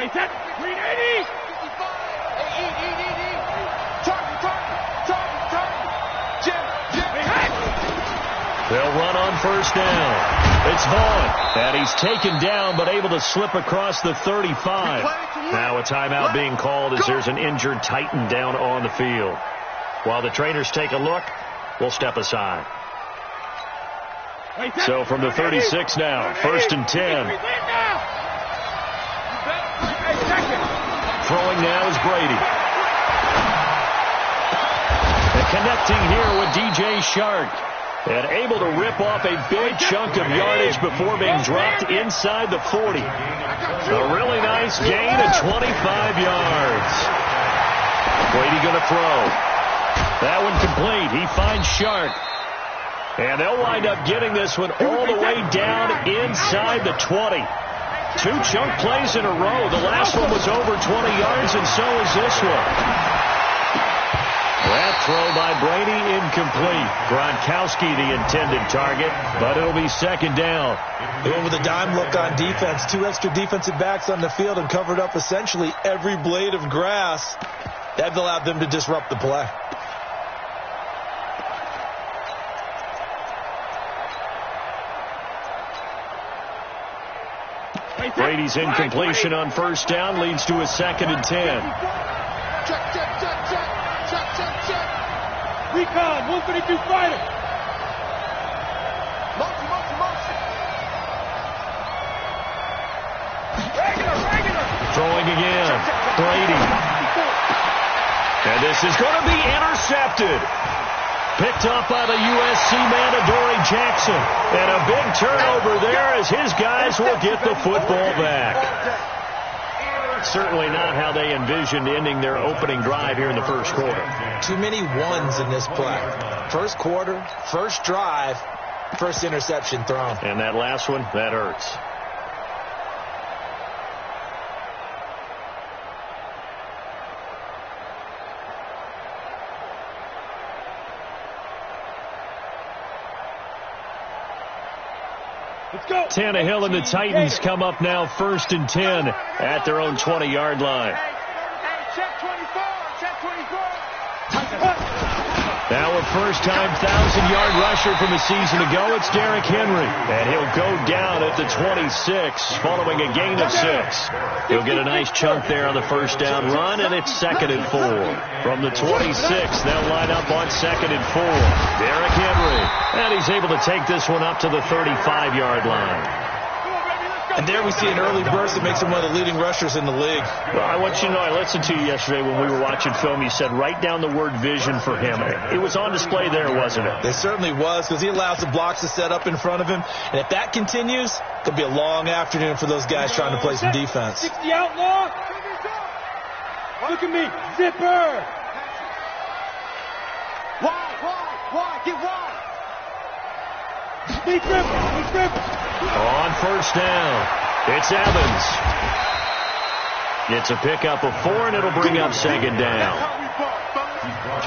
Hey, set. 380. They'll run on first down. It's Vaughn, and he's taken down but able to slip across the 35. Now a timeout being called as there's an injured Titan down on the field. While the trainers take a look, we'll step aside. So from the 36 now, 1st and 10. Throwing now is Brady. And connecting here with DJ Shark. And able to rip off a big chunk of yardage before being dropped inside the 40. A really nice gain of 25 yards. Brady going to throw. That one complete. He finds Shark. And they'll wind up getting this one all the way down inside the 20. 2 chunk plays in a row. The last one was over 20 yards, and so is this one. That throw by Brady incomplete. Gronkowski the intended target, but it'll be 2nd down. They went with a dime look on defense. 2 extra defensive backs on the field and covered up essentially every blade of grass. That allowed them to disrupt the play. Brady's incompletion on first down leads to a 2nd and 10. Recon, 132 fighter. Regular. Throwing again. Brady. And this is going to be intercepted. Picked up by the USC man, Adoree Jackson. And a big turnover there as his guys will get the football back. Certainly not how they envisioned ending their opening drive here in the first quarter. Too many ones in this play. First quarter, first drive, first interception thrown. And that last one, that hurts. Tannehill and the Titans come up now 1st and 10 at their own 20-yard line. Now a first-time 1,000-yard rusher from a season ago, it's Derrick Henry. And he'll go down at the 26 following a gain of 6. He'll get a nice chunk there on the first down run, and it's 2nd and 4. From the 26, they'll line up on 2nd and 4. Derrick Henry. And he's able to take this one up to the 35-yard line. And there we see an early burst that makes him one of the leading rushers in the league. Well, I want you to know, I listened to you yesterday when we were watching film. You said write down the word vision for him. It was on display there, wasn't it? It certainly was, because he allows the blocks to set up in front of him. And if that continues, it could be a long afternoon for those guys trying to play some defense. 60 outlaw. Look at me. Zipper. Wide. Get wide. Big ripper. On first down, it's Evans. It's a pickup of 4, and it'll bring up 2nd down.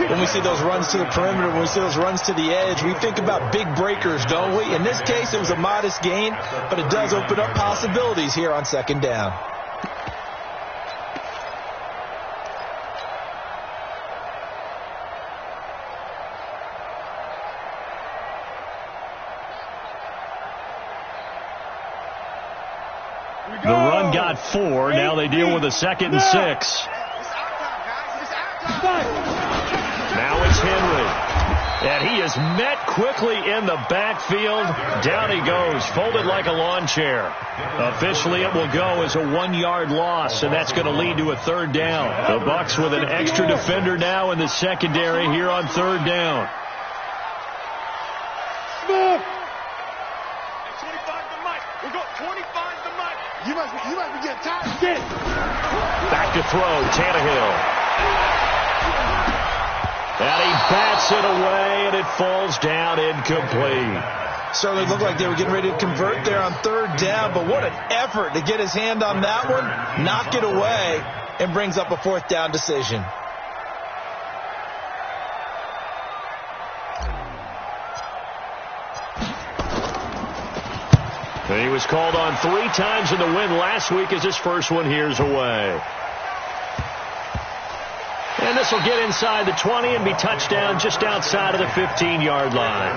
When we see those runs to the perimeter, when we see those runs to the edge, we think about big breakers, don't we? In this case, it was a modest gain, but it does open up possibilities here on 2nd down. The run got 4. Now they deal with a 2nd and 6. Now it's Henry. And he is met quickly in the backfield. Down he goes, folded like a lawn chair. Officially, it will go as a 1-yard loss, and that's going to lead to a 3rd down. The Bucs with an extra defender now in the secondary here on 3rd down. You might be getting tired. Back to throw, Tannehill. And he bats it away, and it falls down incomplete. Certainly looked like they were getting ready to convert there on 3rd down, but what an effort to get his hand on that one, knock it away, and brings up a 4th down decision. He was called on 3 times in the win last week as his first one here's away. And this will get inside the 20 and be touchdown just outside of the 15-yard line.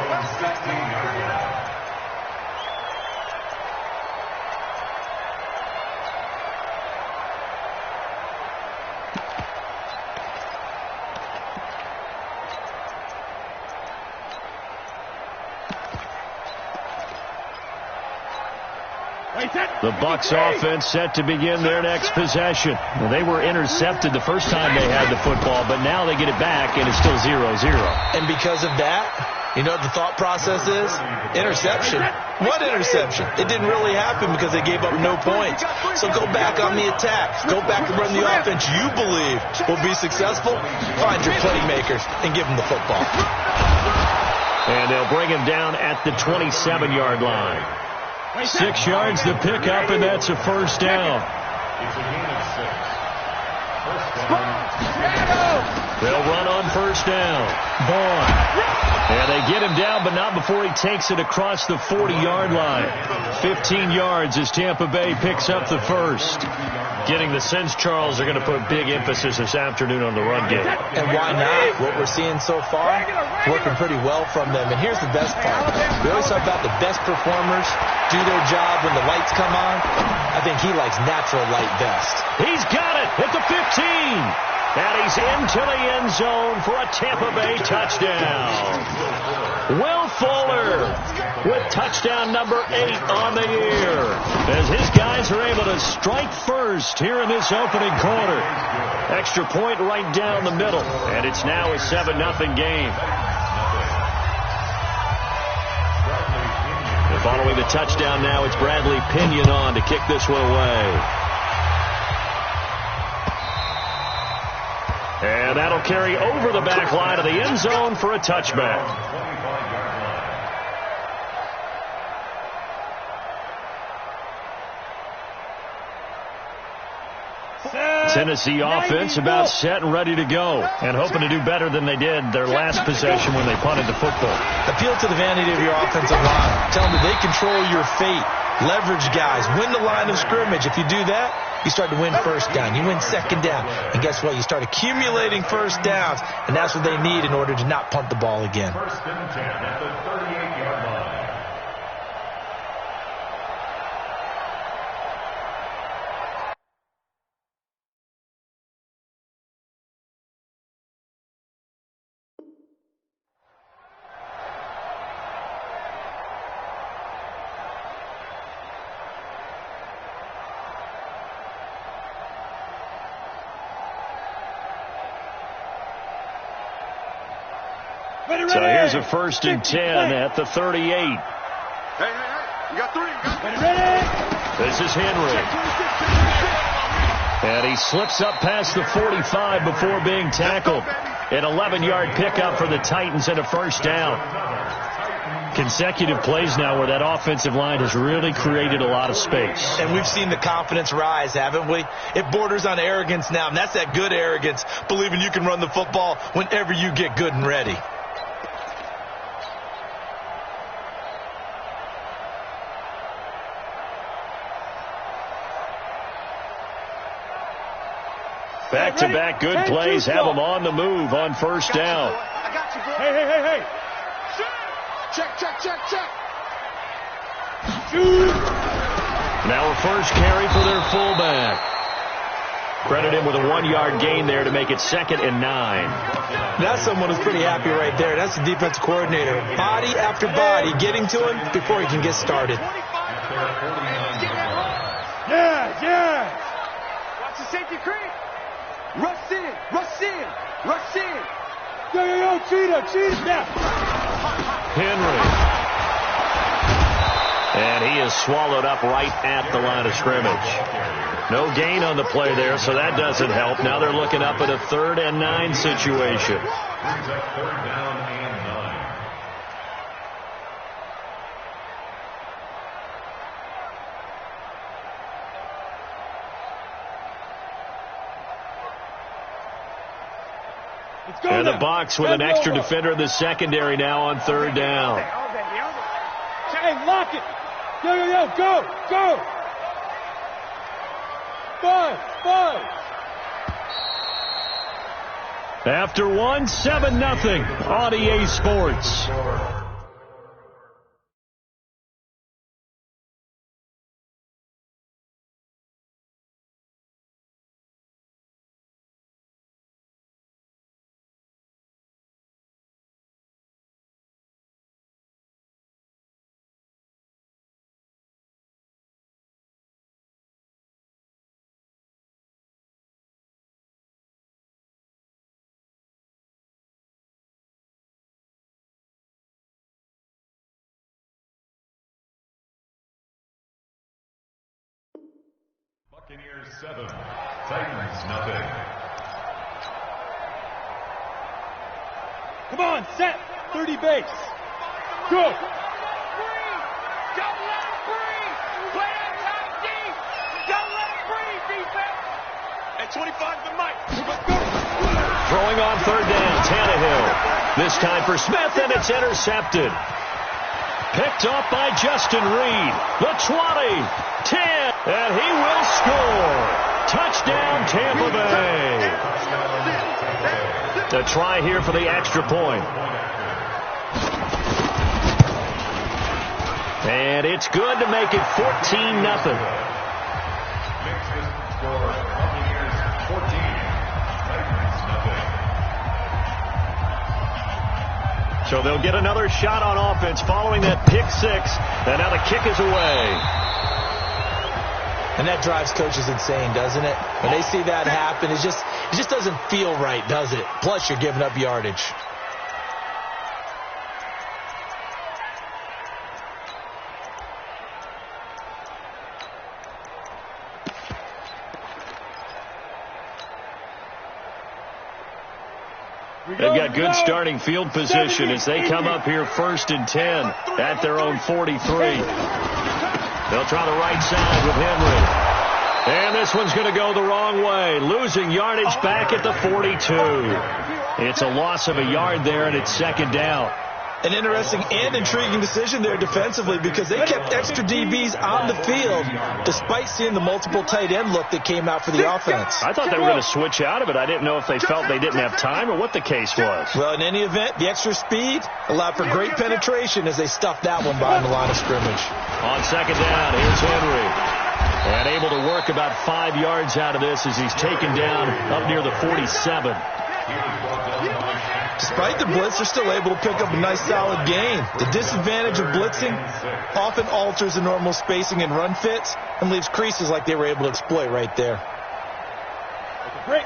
The Bucs offense set to begin their next possession. Well, they were intercepted the first time they had the football, but now they get it back, and it's still 0-0. And because of that, you know what the thought process is? Interception. What interception? It didn't really happen because they gave up no points. So go back on the attack. Go back and run the offense you believe will be successful. Find your playmakers and give them the football. And they'll bring him down at the 27-yard line. 6 yards to pick up, and that's a first down. They'll run on first down. Bourne. And they get him down, but not before he takes it across the 40-yard line. 15 yards as Tampa Bay picks up the first. Getting the sense, Charles, they're going to put big emphasis this afternoon on the run game. And why not? What we're seeing so far, working pretty well from them. And here's the best part. We always talk about the best performers do their job when the lights come on. I think he likes natural light best. He's got it at the 15. And he's into the end zone for a Tampa Bay touchdown. Will Fuller with touchdown number 8 on the year, as his guys are able to strike first here in this opening quarter. Extra point right down the middle, and it's now a 7-0 game. And following the touchdown now, it's Bradley Pinion on to kick this one away. And that'll carry over the back line of the end zone for a touchback. Tennessee offense about set and ready to go, and hoping to do better than they did their last possession when they punted the football. Appeal to the vanity of your offensive line. Tell them that they control your fate. Leverage guys. Win the line of scrimmage. If you do that, you start to win first down. You win second down. And guess what? You start accumulating first downs, and that's what they need in order to not punt the ball again. First and 10 at the 38-yard line. So here's a 1st and 10 at the 38. Hey, you got 3. Ready? This is Henry. And he slips up past the 45 before being tackled. An 11-yard pickup for the Titans and a first down. Consecutive plays now where that offensive line has really created a lot of space. And we've seen the confidence rise, haven't we? It borders on arrogance now, and that's that good arrogance, believing you can run the football whenever you get good and ready. Back-to-back good plays have them on the move on first down. Hey. Check. Now a first carry for their fullback. Credit him with a 1-yard gain there to make it 2nd and 9. That's someone who's pretty happy right there. That's the defensive coordinator. Body after body getting to him before he can get started. Yeah. Watch the safety creep. Rush in. Yo, cheetah now. Henry. And he is swallowed up right at the line of scrimmage. No gain on the play there, so that doesn't help. Now they're looking up at a 3rd and 9 situation. Third down and 9. And the Bucs with an extra defender in the secondary now on 3rd down. Hey, lock it. Yo, go! 5. After one, 7-0 on EA Sports. Buccaneers 7, Titans nothing. Come on, set. 30 base. Go. Don't let him breathe. Play that tight deep. Don't let him breathe, defense. At 25 to Mike. Throwing on third down, Tannehill. This time for Smith, and it's intercepted. Picked up by Justin Reed. The 20, 10, and he will score. Touchdown, Tampa Bay. A try here for the extra point. And it's good to make it 14-0. So they'll get another shot on offense following that pick six. And now the kick is away. And that drives coaches insane, doesn't it? When they see that happen, it just doesn't feel right, does it? Plus, you're giving up yardage. They've got good starting field position as they come up here 1st and 10 at their own 43. They'll try the right side with Henry. And this one's going to go the wrong way, losing yardage back at the 42. It's a loss of a yard there, and it's 2nd down. An interesting and intriguing decision there defensively because they kept extra DBs on the field despite seeing the multiple tight end look that came out for the offense. I thought they were going to switch out of it. I didn't know if they felt they didn't have time or what the case was. Well, in any event, the extra speed allowed for great penetration as they stuffed that one behind the line of scrimmage. On 2nd down, here's Henry. And able to work about 5 yards out of this as he's taken down up near the 47. Despite the blitz, they're still able to pick up a nice solid gain. The disadvantage of blitzing often alters the normal spacing and run fits and leaves creases like they were able to exploit right there.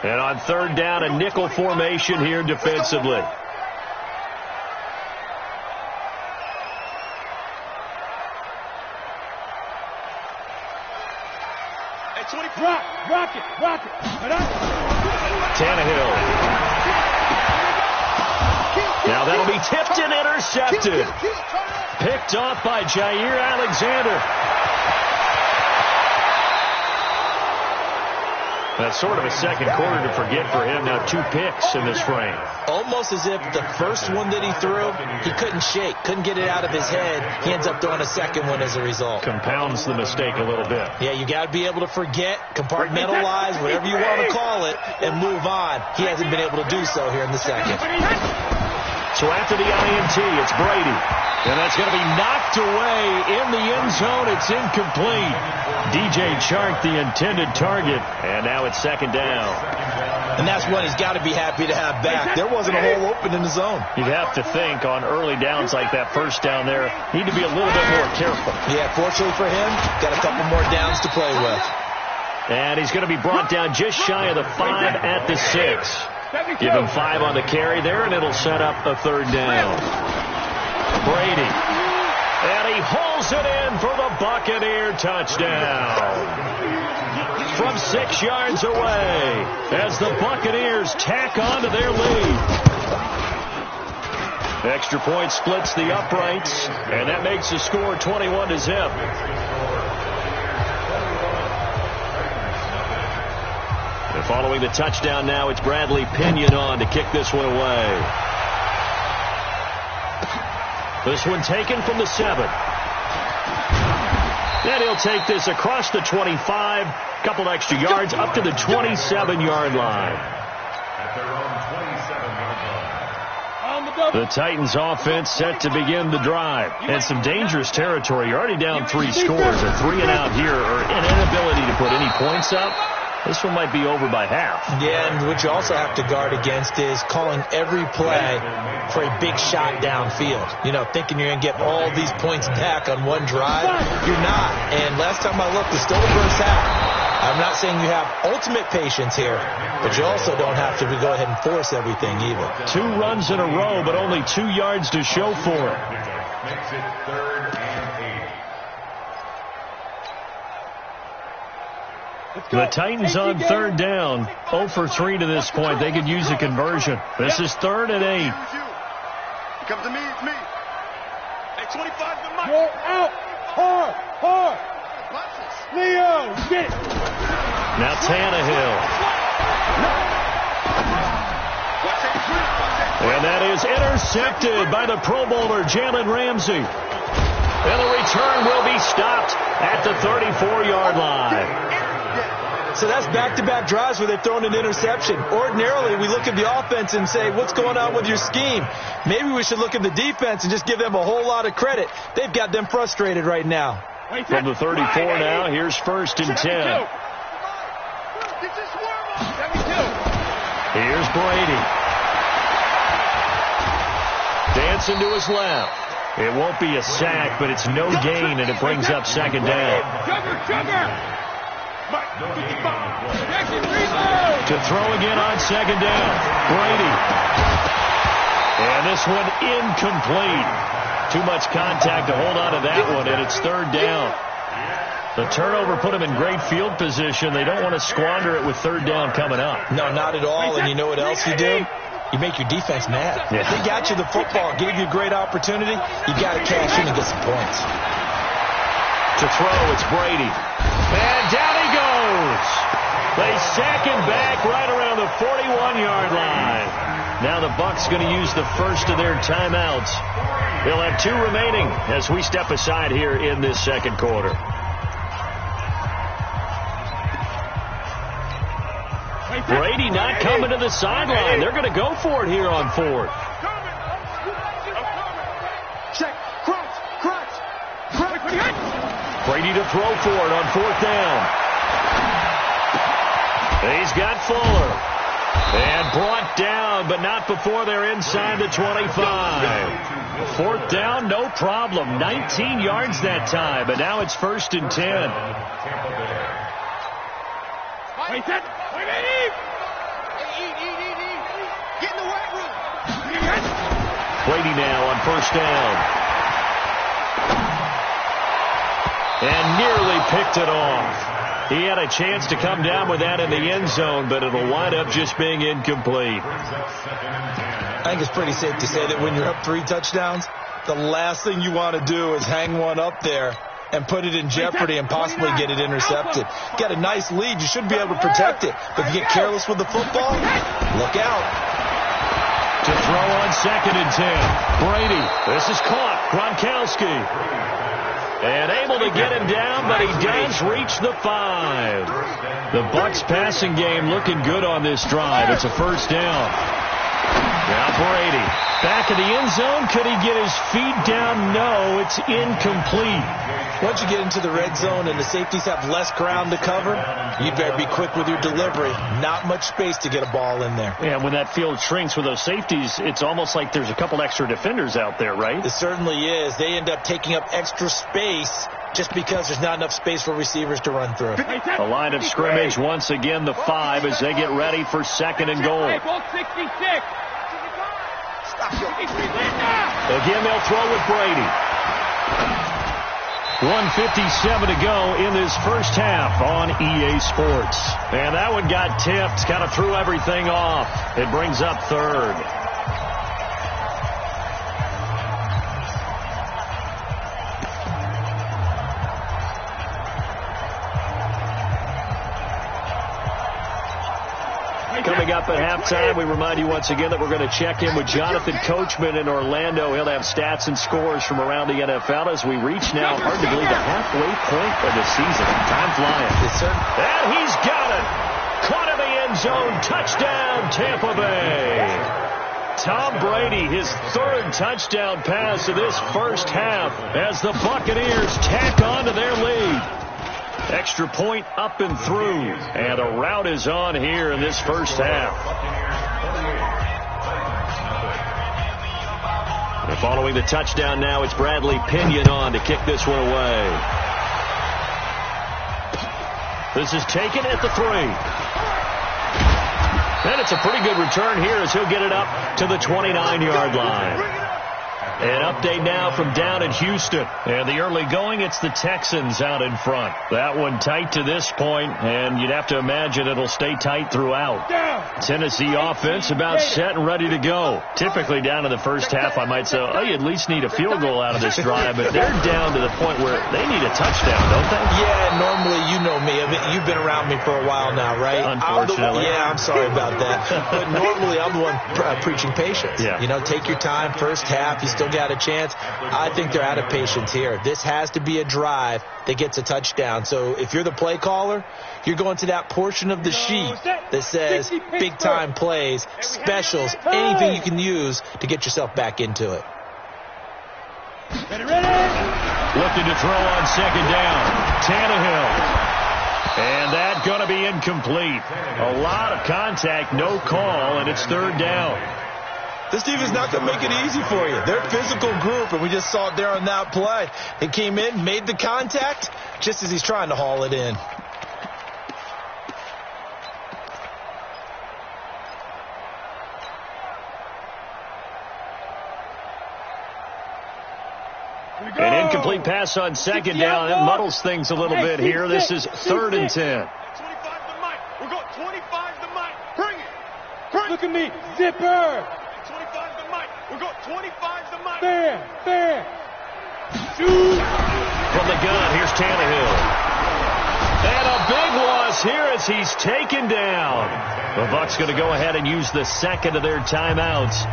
And on 3rd down, a nickel formation here defensively. Rock it. Tannehill. Now that'll be tipped and intercepted. Picked off by Jair Alexander. That's sort of a second quarter to forget for him. Now 2 picks in this frame. Almost as if the first one that he threw, he couldn't shake, couldn't get it out of his head. He ends up throwing a second one as a result. Compounds the mistake a little bit. Yeah, you got to be able to forget, compartmentalize, whatever you want to call it, and move on. He hasn't been able to do so here in the second. So after the INT, it's Brady. And that's going to be knocked away in the end zone. It's incomplete. DJ Chark, the intended target. And now it's 2nd down. And that's one he's got to be happy to have back. There wasn't a hole open in the zone. You'd have to think on early downs like that first down there, need to be a little bit more careful. Yeah, fortunately for him, got a couple more downs to play with. And he's going to be brought down just shy of the 5 at the 6. Give him 5 on the carry there, and it'll set up a 3rd down. Brady. And he hauls it in for the Buccaneer touchdown. From 6 yards away as the Buccaneers tack on to their lead. Extra point splits the uprights, and that makes the score 21-0. And following the touchdown now, it's Bradley Pinion on to kick this one away. This one taken from the 7. Then he'll take this across the 25, couple extra yards, up to the 27-yard line. At their own 27-yard line. The Titans offense set to begin the drive. And some dangerous territory. You're already down 3 scores. A 3-and-out here, or an inability to put any points up. This one might be over by half. Yeah, and what you also have to guard against is calling every play for a big shot downfield. You know, thinking you're going to get all these points back on one drive. You're not. And last time I looked, it's still the first half. I'm not saying you have ultimate patience here, but you also don't have to go ahead and force everything either. 2 runs in a row, but only 2 yards to show for it. Makes it 3rd and 8. The Titans on 3rd down. 0 for 3 to this point. They could use a conversion. This is 3rd and 8. Come to me, it's me. Hey, 25 to Mike. Go out. Hard. Leo, get. Now Tannehill. And that is intercepted by the Pro Bowler, Jalen Ramsey. And the return will be stopped at the 34-yard line. So that's back-to-back drives where they've thrown an interception. Ordinarily, we look at the offense and say, what's going on with your scheme? Maybe we should look at the defense and just give them a whole lot of credit. They've got them frustrated right now. From the 34 now, here's 1st and 10. Here's Brady. Dancing to his left. It won't be a sack, but it's no gain, and it brings up 2nd down. To throw again on 2nd down. Brady. And this one incomplete. Too much contact to hold on to that one, and it's 3rd down. The turnover put them in great field position. They don't want to squander it with 3rd down coming up. No, not at all. And you know what else you do? You make your defense mad. Yeah. They got you the football, gave you a great opportunity. You got to cash in and get some points. To throw, it's Brady. And down he goes. They sack him back right around the 41-yard line. Now the Bucs going to use the first of their timeouts. They'll have 2 remaining as we step aside here in this 2nd quarter. Brady not coming to the sideline. They're going to go for it here on 4th. Brady to throw for it on 4th down. He's got Fuller. And brought down, but not before they're inside the 25. 4th down, no problem. 19 yards that time, but now it's 1st and 10. Brady now on 1st down. And nearly picked it off. He had a chance to come down with that in the end zone, but it'll wind up just being incomplete. I think it's pretty safe to say that when you're up 3 touchdowns, the last thing you want to do is hang one up there and put it in jeopardy and possibly get it intercepted. Get a nice lead, you should be able to protect it. But if you get careless with the football, look out. To throw on 2nd and 10. Brady, this is caught. Gronkowski. And able to get him down, but he does reach the 5. The Bucs passing game looking good on this drive. It's a 1st down. Now Brady. Back in the end zone. Could he get his feet down? No, it's incomplete. Once you get into the red zone and the safeties have less ground to cover, you better be quick with your delivery. Not much space to get a ball in there. Yeah, when that field shrinks with those safeties, it's almost like there's a couple extra defenders out there, right? It certainly is. They end up taking up extra space just because there's not enough space for receivers to run through. The line of scrimmage once again the 5 as they get ready for 2nd and goal. Again, they'll throw with Brady. 1:57 to go in this first half on EA Sports. And that one got tipped, kind of threw everything off. It brings up 3rd. Coming Coming up at halftime, we remind you once again that we're going to check in with Jonathan Coachman in Orlando. He'll have stats and scores from around the NFL as we reach now, hard to believe, the halfway point of the season. Time flying. Yes, sir. And he's got it. Caught in the end zone. Touchdown, Tampa Bay. Tom Brady, his third touchdown pass of this first half as the Buccaneers tack on to their lead. Extra point up and through, and a rout is on here in this first half. And following the touchdown now, it's Bradley Pinion on to kick this one away. This is taken at the 3. And it's a pretty good return here as he'll get it up to the 29-yard line. An update now from down in Houston. And the early going, it's the Texans out in front. That one tight to this point, and you'd have to imagine it'll stay tight throughout. Tennessee offense about set and ready to go. Typically down in the first half, I might say, oh, you at least need a field goal out of this drive, but they're down to the point where they need a touchdown, don't they? Yeah, normally, you know me. I mean, you've been around me for a while now, right? Unfortunately. I'm sorry about that. But normally, I'm the one preaching patience. Yeah. You know, take your time. First half, you still got a chance. I think they're out of patience here. This has to be a drive that gets a touchdown. So if you're the play caller, you're going to that portion of the sheet that says big time plays, specials, anything you can use to get yourself back into it. Looking to throw on second down. Tannehill. And that's going to be incomplete. A lot of contact, no call, and it's third down. This defense is not going to make it easy for you. They're a physical group, and we just saw it there on that play. They came in, made the contact, just as he's trying to haul it in. An incomplete pass on second down. That muddles things a little bit here. This is 3rd and 10. 25 to Mike. We're going 25 to Mike. Bring it. Look at me. Zipper. 25 to Mike. We're going 25 to Mike. Fair. Shoot. From the gun, here's Tannehill. And a big loss here as he's taken down. The Bucs going to go ahead and use the second of their timeouts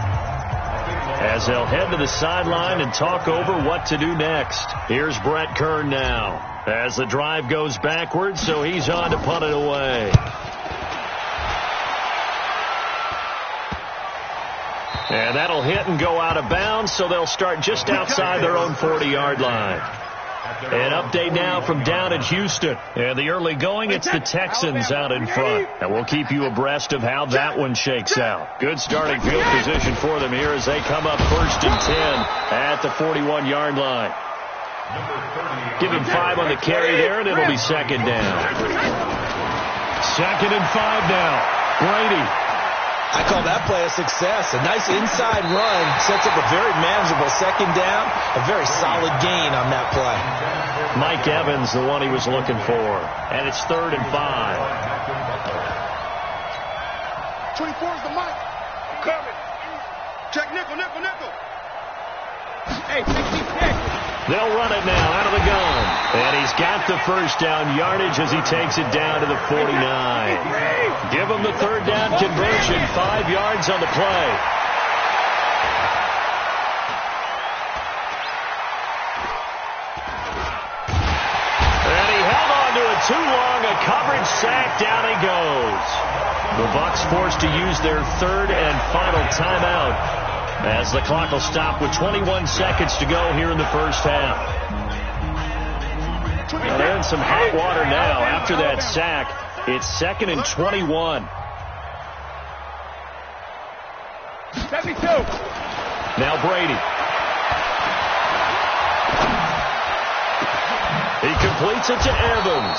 as they'll head to the sideline and talk over what to do next. Here's Brett Kern now as the drive goes backwards, so he's on to punt it away. And that'll hit and go out of bounds, so they'll start just outside their own 40-yard line. An update now from down in Houston. And the early going, it's the Texans out in front. And we'll keep you abreast of how that one shakes out. Good starting field position for them here as they come up 1st and 10 at the 41-yard line. Give him 5 on the carry there, and it'll be second down. 2nd and 5 now. Brady. I call that play a success. A nice inside run sets up a very manageable second down. A very solid gain on that play. Mike Evans, the one he was looking for. And it's 3rd and 5. 24 is the Mike. Coming. Check nickel. Hey, 66. They'll run it now out of the gun. And he's got the first down yardage as he takes it down to the 49. Give him the 3rd down conversion. 5 yards on the play. And he held on to it too long. A coverage sack. Down he goes. The Bucs forced to use their 3rd and final timeout as the clock will stop with 21 seconds to go here in the first half. And they're in some hot water now after that sack. It's 2nd and 21. 72. Now Brady. He completes it to Evans.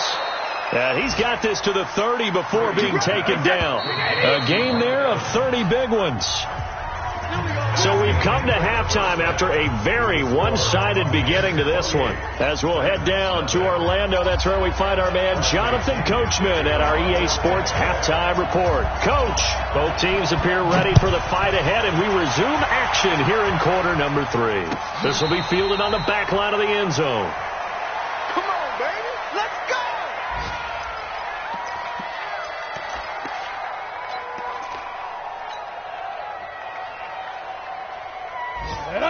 He's got this to the 30 before being taken down. A gain there of 30 big ones. So we've come to halftime after a very one-sided beginning to this one. As we'll head down to Orlando, that's where we find our man Jonathan Coachman at our EA Sports Halftime Report. Coach, both teams appear ready for the fight ahead, and we resume action here in quarter number 3. This will be fielded on the back line of the end zone. Come on, baby. Let's go.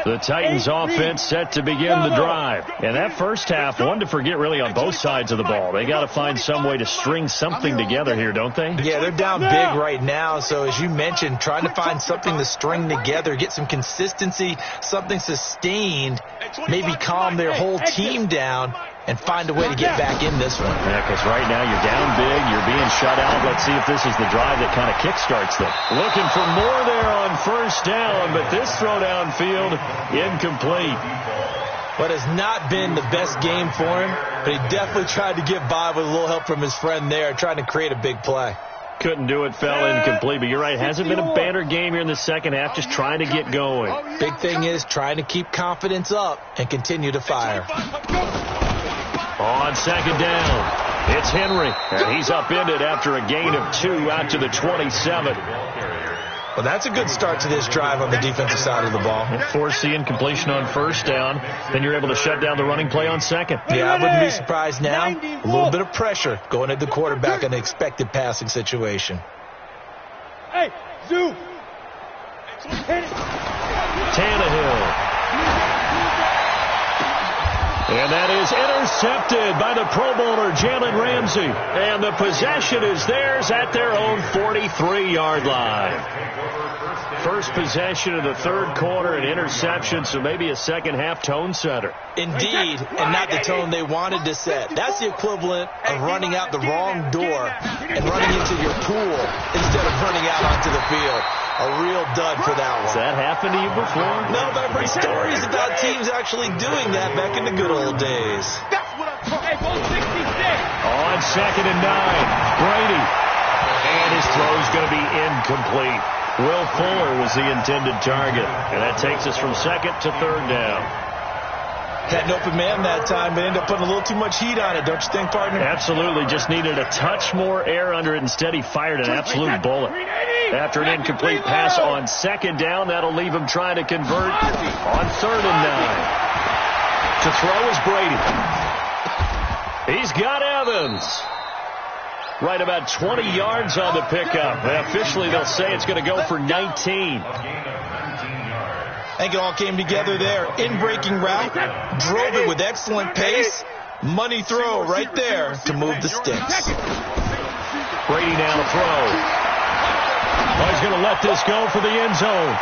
The Titans offense set to begin the drive. And that first half, one to forget really on both sides of the ball. They got to find some way to string something together here, don't they? Yeah, they're down big right now. So as you mentioned, trying to find something to string together, get some consistency, something sustained, maybe calm their whole team down and find a way to get back in this one. Yeah, because right now you're down big, you're being shut out. Let's see if this is the drive that kind of kickstarts them. Looking for more there on first down, but this throw downfield, incomplete. But has not been the best game for him, but he definitely tried to get by with a little help from his friend there, trying to create a big play. Couldn't do it, fell incomplete, but you're right, hasn't been a banner game here in the second half, just trying to get going. Big thing is trying to keep confidence up and continue to fire. On second down, it's Henry, and he's upended after a gain of 2 out to the 27. Well, that's a good start to this drive on the defensive side of the ball. Force the incompletion on first down, then you're able to shut down the running play on second. Yeah, I wouldn't be surprised now. A little bit of pressure going at the quarterback in an expected passing situation. Hey, Zoo. Tannehill. And that is intercepted by the Pro Bowler, Jalen Ramsey. And the possession is theirs at their own 43-yard line. First possession of the third quarter, an interception, so maybe a second-half tone setter. Indeed, and not the tone they wanted to set. That's the equivalent of running out the wrong door and running into your pool instead of running out onto the field. A real dud for that one. Has that happened to you before? No, but I've heard stories about teams actually doing that back in the good old days. That's what I'm talking about. 66. On second and 9, Brady. And his throw's going to be incomplete. Will Fuller was the intended target. And that takes us from second to third down. Had an open man that time, but ended up putting a little too much heat on it, don't you think, partner? Absolutely. Just needed a touch more air under it. Instead, he fired an absolute bullet. After an incomplete pass on second down, that'll leave him trying to convert on third and 9. To throw is Brady. He's got Evans. Right about 20 yards on the pickup. Officially, they'll say it's going to go for 19. I think it all came together there. In-breaking route, drove it with excellent pace. Money throw right there to move the sticks. Brady now to throw. Oh, he's going to let this go for the end zone.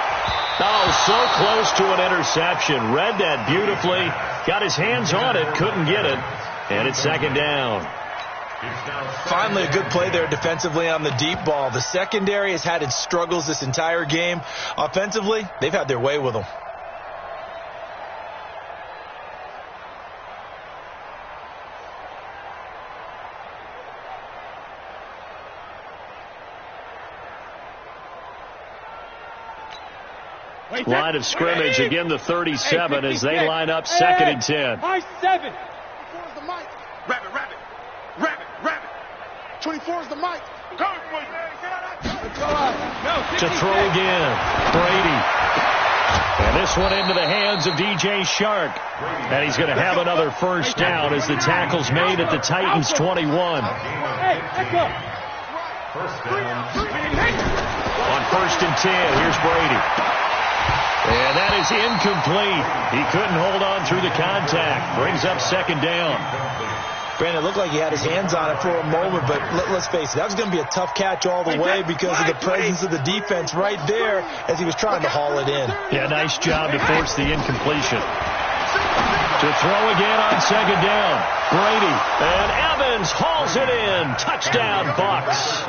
Oh, so close to an interception. Read that beautifully. Got his hands on it, couldn't get it. And it's second down. Finally, a good play there defensively on the deep ball. The secondary has had its struggles this entire game. Offensively, they've had their way with them. Line of scrimmage, again the 37 as they line up second and 10. High 7. 24 is the mic. Rabbit, rabbit. Rabbit, rabbit. 24 is the mic. To throw again, Brady. And this one into the hands of DJ Shark. And he's going to have another first down as the tackle's made at the Titans 21. Hey, let's go. On first and 10, here's Brady. And that is incomplete. He couldn't hold on through the contact. Brings up second down. Brandon, it looked like he had his hands on it for a moment, but let's face it, that was going to be a tough catch all the way because of the presence of the defense right there as he was trying to haul it in. Yeah, nice job to force the incompletion. To throw again on second down. Brady. And Evans hauls it in. Touchdown, Bucs.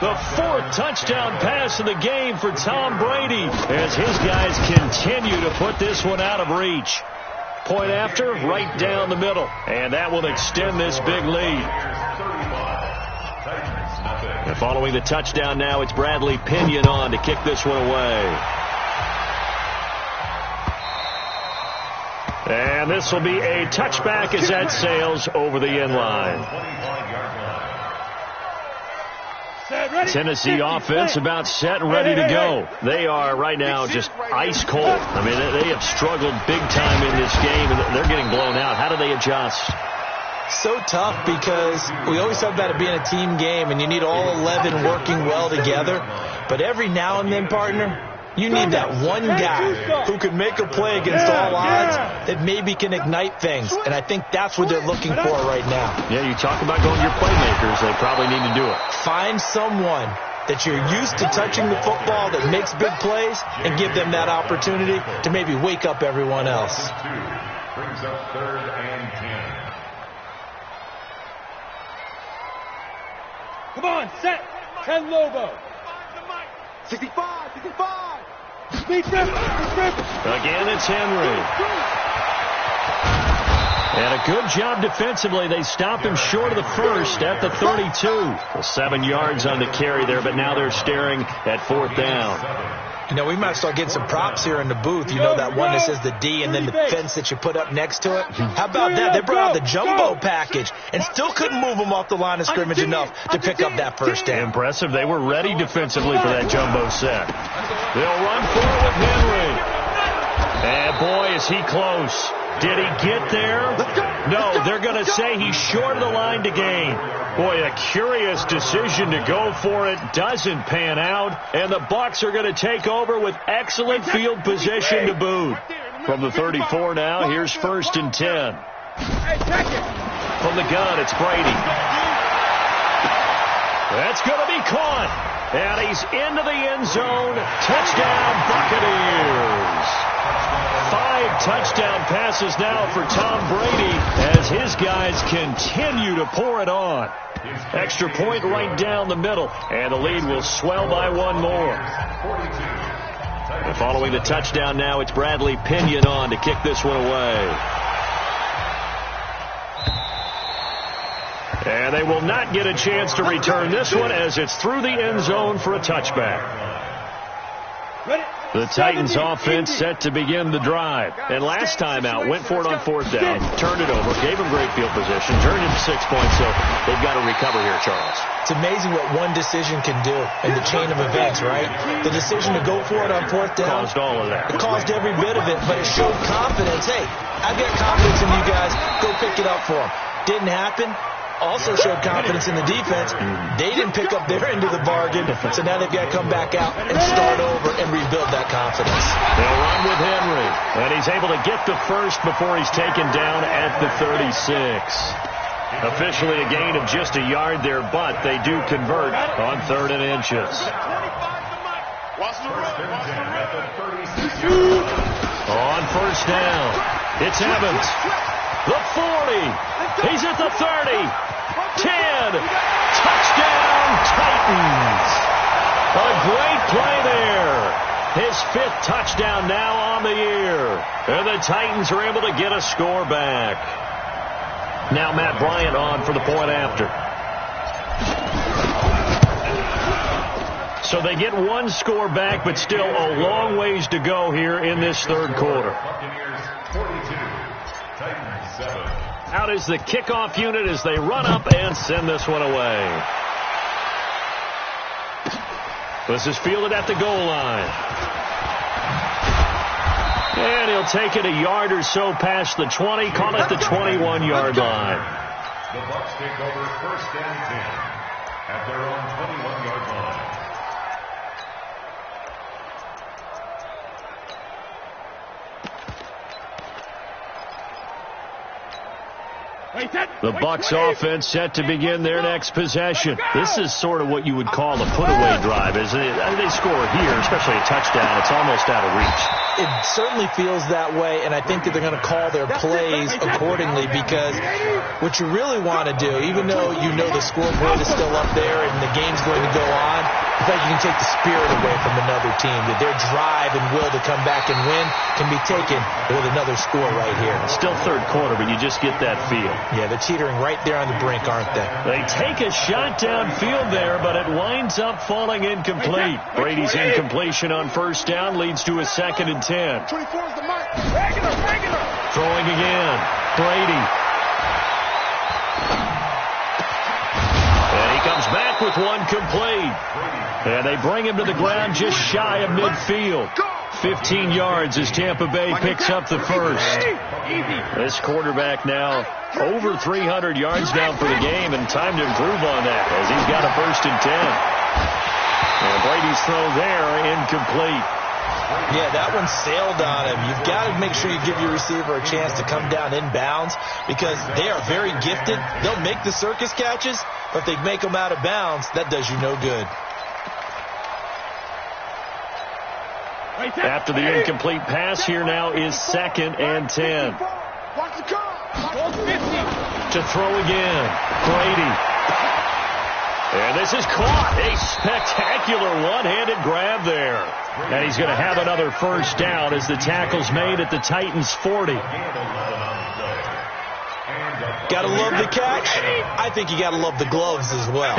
The fourth touchdown pass of the game for Tom Brady as his guys continue to put this one out of reach. Point after, right down the middle. And that will extend this big lead. And following the touchdown now, it's Bradley Pinion on to kick this one away. And this will be a touchback as that sails over the end line. Tennessee offense about set and ready to go. They are right now just ice cold. I mean, they have struggled big time in this game, and they're getting blown out. How do they adjust? So tough because we always talk about it being a team game, and you need all 11 working well together. But every now and then, partner, You need that one guy who can make a play against all odds that maybe can ignite things, and I think that's what they're looking for right now. Yeah, you talk about going to your playmakers. They probably need to do it. Find someone that you're used to touching the football that makes big plays and give them that opportunity to maybe wake up everyone else. Brings up 3rd and 10. Come on, set. 10 Lobo. 65, 65. Speed grip. Again, it's Henry. And a good job defensively. They stop him short of the first at the 32. Well, 7 yards on the carry there, but now they're staring at 4th down. You know, we might start getting some props here in the booth. You know, that one that says the D and then the fence that you put up next to it. How about that? They brought out the jumbo package and still couldn't move them off the line of scrimmage enough to pick up that first down. Impressive. They were ready defensively for that jumbo set. They'll run forward with Henry. And boy, is he close. Did he get there? No, they're going to say he's short of the line to gain. Boy, a curious decision to go for it. Doesn't pan out. And the Bucs are going to take over with excellent field position to boot. From the 34 now, here's 1st and 10. From the gun, it's Brady. That's going to be caught. And he's into the end zone. Touchdown, Buccaneers. 5 touchdown passes now for Tom Brady as his guys continue to pour it on. Extra point right down the middle, and the lead will swell by 1 more. And following the touchdown now, it's Bradley Pinion on to kick this one away. And they will not get a chance to return this one as it's through the end zone for a touchback. The Titans offense set to begin the drive. And last time out, went for it on 4th down, turned it over, gave them great field position, turned it to 6 points, so they've got to recover here, Charles. It's amazing what one decision can do in the chain of events, right? The decision to go for it on 4th down. Caused all of that. It caused every bit of it, but it showed confidence. Hey, I've got confidence in you guys. Go pick it up for them. Didn't happen. Also showed confidence in the defense. They didn't pick up their end of the bargain, so now they've got to come back out and start over and rebuild that confidence. They'll run with Henry, and he's able to get the first before he's taken down at the 36. Officially a gain of just a yard there, but they do convert on 3rd and inches. On 1st down, it's Evans. The 40. He's at the 30. 10. Touchdown, Titans. A great play there. His 5th touchdown now on the year. And the Titans are able to get a score back. Now Matt Bryant on for the point after. So they get 1 score back, but still a long ways to go here in this 3rd quarter. Buccaneers 42, Titans 7. Out is the kickoff unit as they run up and send this one away. This is fielded at the goal line. And he'll take it a yard or so past the 20, call it the 21-yard line. The Bucs take over 1st and 10 at their own 21-yard line. The Bucs offense set to begin their next possession. This is sort of what you would call a put-away drive, isn't it? They score here, especially a touchdown. It's almost out of reach. It certainly feels that way, and I think that they're going to call their plays accordingly because what you really want to do, even though you know the scoreboard is still up there and the game's going to go on, I think you can take the spirit away from another team, that their drive and will to come back and win can be taken with another score right here. Still 3rd quarter, but you just get that feel. Yeah, they're teetering right there on the brink, aren't they? They take a shot downfield there, but it winds up falling incomplete. Brady's incompletion on 1st down leads to a 2nd and 10. 24 is the mark. Regular. Throwing again. Brady. And he comes back with one complete. And they bring him to the ground just shy of midfield. 15 yards as Tampa Bay picks up the first. This quarterback now over 300 yards down for the game, and time to improve on that as he's got a 1st and 10. And Brady's throw there incomplete. Yeah, that one sailed on him. You've got to make sure you give your receiver a chance to come down inbounds because they are very gifted. They'll make the circus catches, but if they make them out of bounds, that does you no good. After the incomplete pass, here now is 2nd and 10. To throw again, Brady. And this is caught. A spectacular one-handed grab there. And he's going to have another first down as the tackle's made at the Titans' 40. Gotta love the catch. I think you gotta love the gloves as well.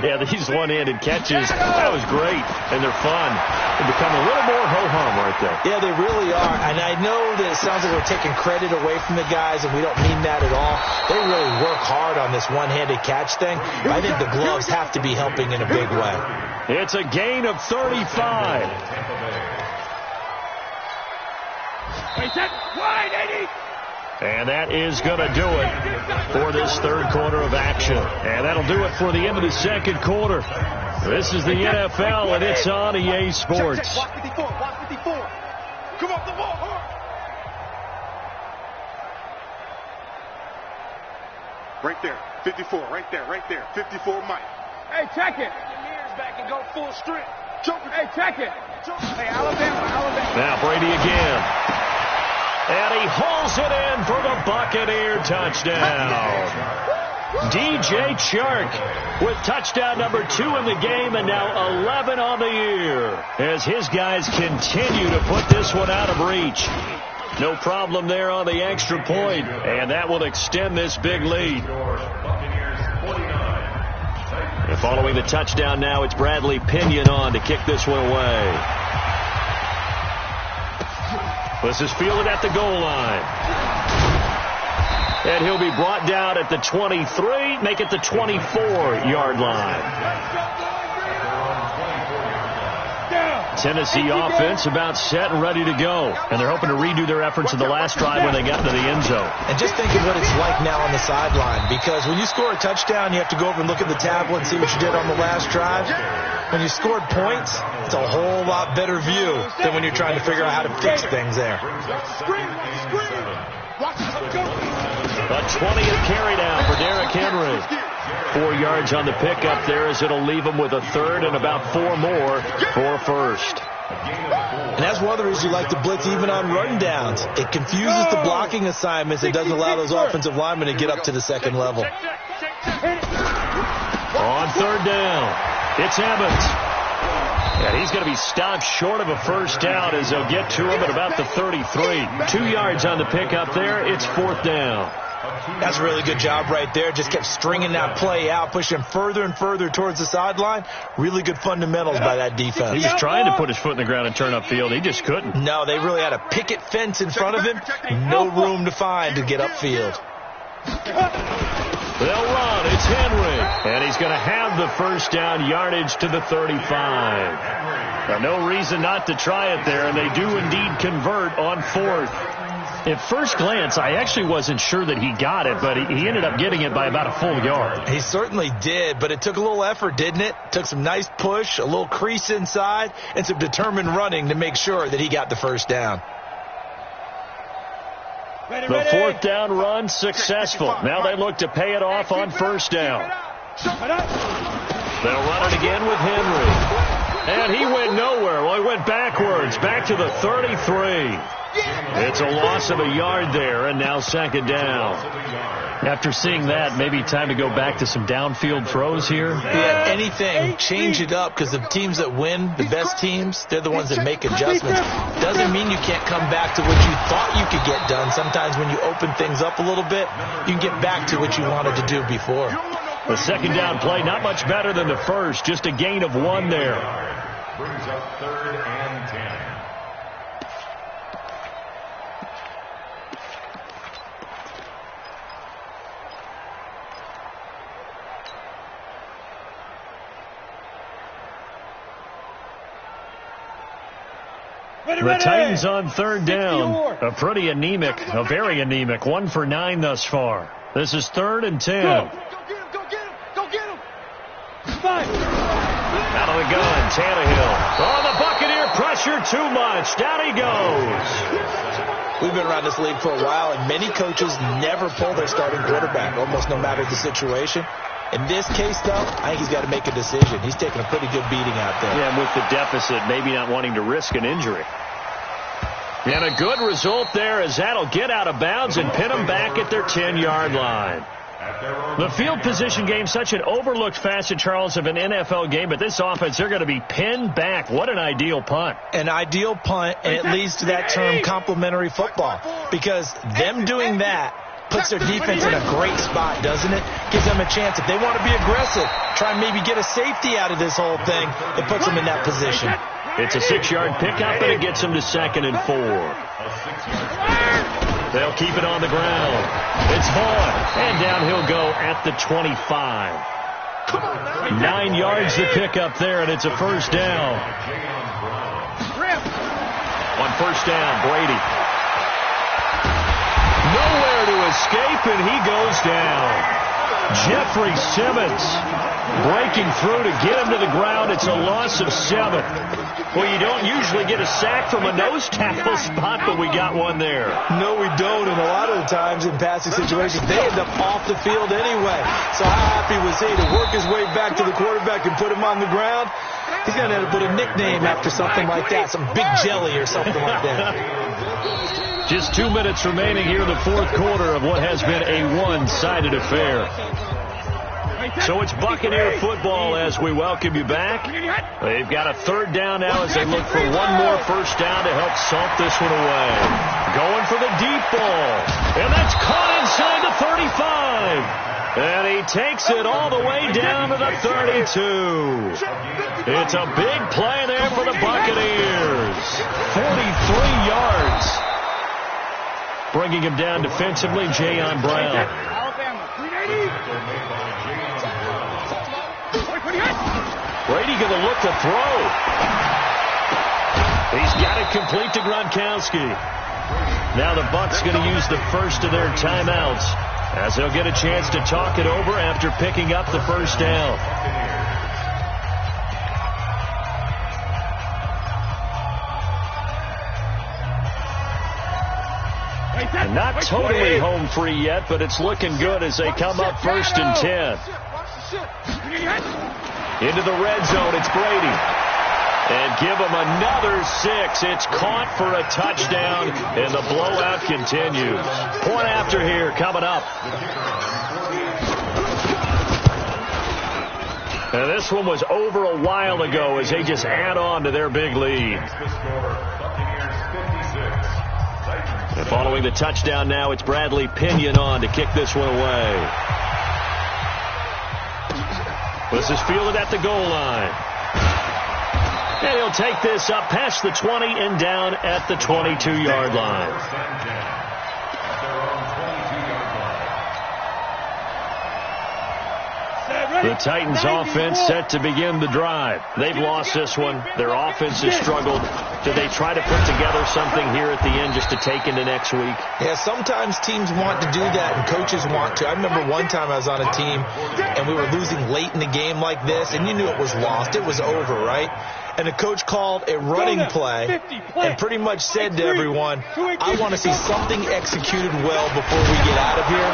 Yeah, these one-handed catches, that was great, and they're fun. They become a little more ho-hum right there. Yeah, they really are, and I know that it sounds like we're taking credit away from the guys, and we don't mean that at all. They really work hard on this one-handed catch thing, but I think the gloves have to be helping in a big way. It's a gain of 35. And that is going to do it for this third quarter of action. And that'll do it for the end of the second quarter. This is the NFL, and it's on EA Sports. Watch 54, watch 54. Come off the ball. Right there, 54, right there, 54, Mike. Hey, check it. Back and go full strength. Hey, check it. Hey, Alabama. Now Brady again. And he hauls it in for the Buccaneer touchdown. DJ Chark with touchdown number 2 in the game and now 11 on the year as his guys continue to put this one out of reach. No problem there on the extra point, and that will extend this big lead. And following the touchdown now, it's Bradley Pinion on to kick this one away. This is fielded at the goal line. And he'll be brought down at the 23, make it the 24-yard line. Tennessee offense about set and ready to go. And they're hoping to redo their efforts in the last drive when they got into the end zone. And just think of what it's like now on the sideline, because when you score a touchdown, you have to go over and look at the tablet and see what you did on the last drive. When you scored points, it's a whole lot better view than when you're trying to figure out how to fix things there. A 20th carry down for Derrick Henry. 4 yards on the pickup there as it'll leave him with a third and about 4 more for a first. And that's one of the reasons you like to blitz even on run downs. It confuses the blocking assignments. It doesn't allow those offensive linemen to get up to the second level. On third down, it's Evans. And he's going to be stopped short of a first down as they'll get to him at about the 33. 2 yards on the pickup there. It's 4th down. That's a really good job right there. Just kept stringing that play out, pushing further and further towards the sideline. Really good fundamentals by that defense. He was trying to put his foot in the ground and turn upfield. He just couldn't. No, they really had a picket fence in front of him. No room to find to get upfield. They'll run. It's Henry. And he's going to have the first down yardage to the 35. Now, no reason not to try it there, and they do indeed convert on 4th. At first glance, I actually wasn't sure that he got it, but he ended up getting it by about a full yard. He certainly did, but it took a little effort, didn't it? Took some nice push, a little crease inside, and some determined running to make sure that he got the first down. The 4th down run successful. Now they look to pay it off on first down. They'll run it again with Henry. And he went nowhere. Well, he went backwards, back to the 33. It's a loss of a yard there, and now 2nd down. After seeing that, maybe time to go back to some downfield throws here. Yeah, anything. Change it up, because the teams that win, the best teams, they're the ones that make adjustments. Doesn't mean you can't come back to what you thought you could get done. Sometimes when you open things up a little bit, you can get back to what you wanted to do before. The 2nd down play, not much better than the first. Just a gain of 1 there. Brings up 3rd and 10. The Titans on 3rd down. A very anemic 1 for 9 thus far. This is 3rd and 10. Go get him. Out of the gun, Tannehill. Oh, the Buccaneer pressure too much. Down he goes. We've been around this league for a while, and many coaches never pull their starting quarterback, almost no matter the situation. In this case, though, I think he's got to make a decision. He's taking a pretty good beating out there. Yeah, and with the deficit, maybe not wanting to risk an injury. And a good result there, as that'll get out of bounds and pin them back at their 10-yard line. The field position game, such an overlooked facet, Charles, of an NFL game, but this offense, they're going to be pinned back. What an ideal punt. An ideal punt, and it leads to that term complementary football, because them doing that puts their defense in a great spot, doesn't it? Gives them a chance. If they want to be aggressive, try and maybe get a safety out of this whole thing, it puts them in that position. It's a 6-yard pickup, and it gets them to 2nd and 4. They'll keep it on the ground. It's Vaughn, and down he'll go at the 25. 9 yards to pick up there, and it's a first down. On first down, Brady. Nowhere to escape, and he goes down. Jeffrey Simmons breaking through to get him to the ground. It's a loss of 7. Well, you don't usually get a sack from a nose tackle spot, but we got one there. No, we don't, and a lot of the times in passing situations, they end up off the field anyway. So how happy was he to work his way back to the quarterback and put him on the ground? He's going to have to put a nickname after something like that, some Big Jelly or something like that. Just 2 minutes remaining here in the fourth quarter of what has been a one-sided affair. So it's Buccaneer football as we welcome you back. They've got a third down now as they look for one more first down to help salt this one away. Going for the deep ball. And that's caught inside the 35. And he takes it all the way down to the 32. It's a big play there for the Buccaneers. 43 yards. Bringing him down defensively, Jayon Brown. Brady going to look to throw. He's got it complete to Gronkowski. Now the Bucs going to use the first of their timeouts as they'll get a chance to talk it over after picking up the first down. And not totally home free yet, but it's looking good as they come up 1st and 10. Into the red zone, it's Brady. And give him another 6. It's caught for a touchdown, and the blowout continues. Point after here coming up. And this one was over a while ago as they just add on to their big lead. And following the touchdown now, it's Bradley Pinion on to kick this one away. This is fielded at the goal line. And he'll take this up past the 20 and down at the 22-yard line. The Titans offense set to begin the drive. They've lost this one. Their offense has struggled. Do they try to put together something here at the end just to take into next week? Yeah, sometimes teams want to do that and coaches want to. I remember one time I was on a team and we were losing late in the game like this, and you knew it was lost. It was over, right? And the coach called a running play and pretty much said to everyone, I want to see something executed well before we get out of here.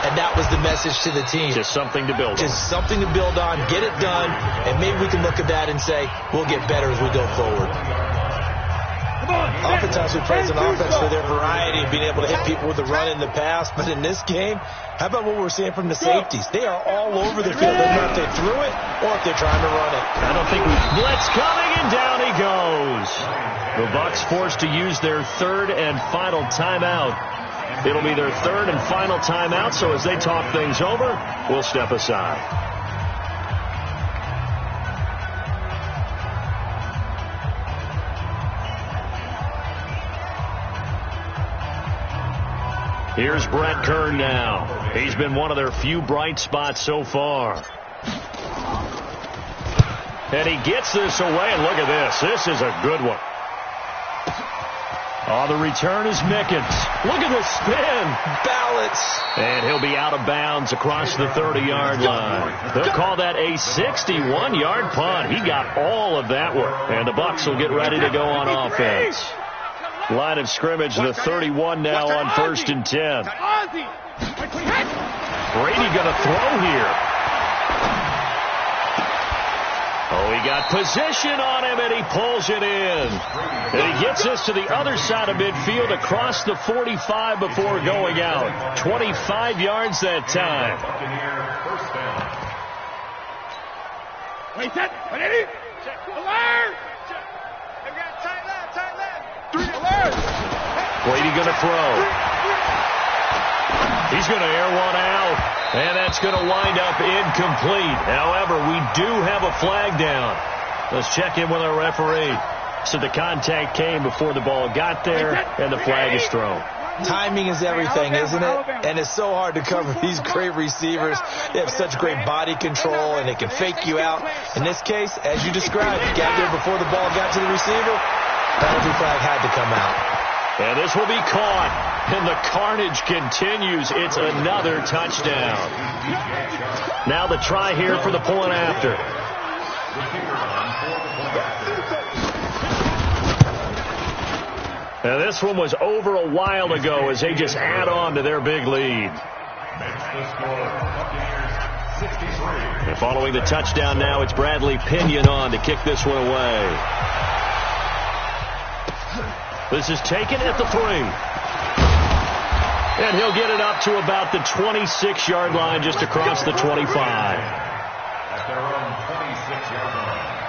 And that was the message to the team. Just something to build on. Just something to build on, get it done, and maybe we can look at that and say, we'll get better as we go forward. Oftentimes we praise an offense for their variety of being able to hit people with the run in the pass, but in this game, how about what we're seeing from the safeties? They are all over the field. I don't know if they threw it or if they're trying to run it. I don't think blitz coming, and down he goes. The Bucs forced to use their third and final timeout. It'll be their third and final timeout, so as they talk things over, we'll step aside. Here's Brett Kern now. He's been one of their few bright spots so far. And he gets this away, and look at this. This is a good one. On the return is Mickens. Look at the spin. Balance. And he'll be out of bounds across the 30-yard line. They'll call that a 61-yard punt. He got all of that one. And the Bucs will get ready to go on offense. Line of scrimmage, the 31 now on 1st and 10. Brady going to throw here. Oh, he got position on him, and he pulls it in. And he gets this to the other side of midfield across the 45 before going out. 25 yards that time. Wait, set. Ready? Alert! Brady going to throw. He's going to air one out, and that's going to wind up incomplete. However, we do have a flag down. Let's check in with our referee. So the contact came before the ball got there, and the flag is thrown. Timing is everything, isn't it? And it's so hard to cover these great receivers. They have such great body control, and they can fake you out. In this case, as you described, you got there before the ball got to the receiver. Penalty flag had to come out. And this will be caught. And the carnage continues. It's another touchdown. Now the try here for the point after. Now this one was over a while ago as they just add on to their big lead. And following the touchdown now, it's Bradley Pinion on to kick this one away. This is taken at the 3. And he'll get it up to about the 26-yard line just across the 25. At their own 26-yard line.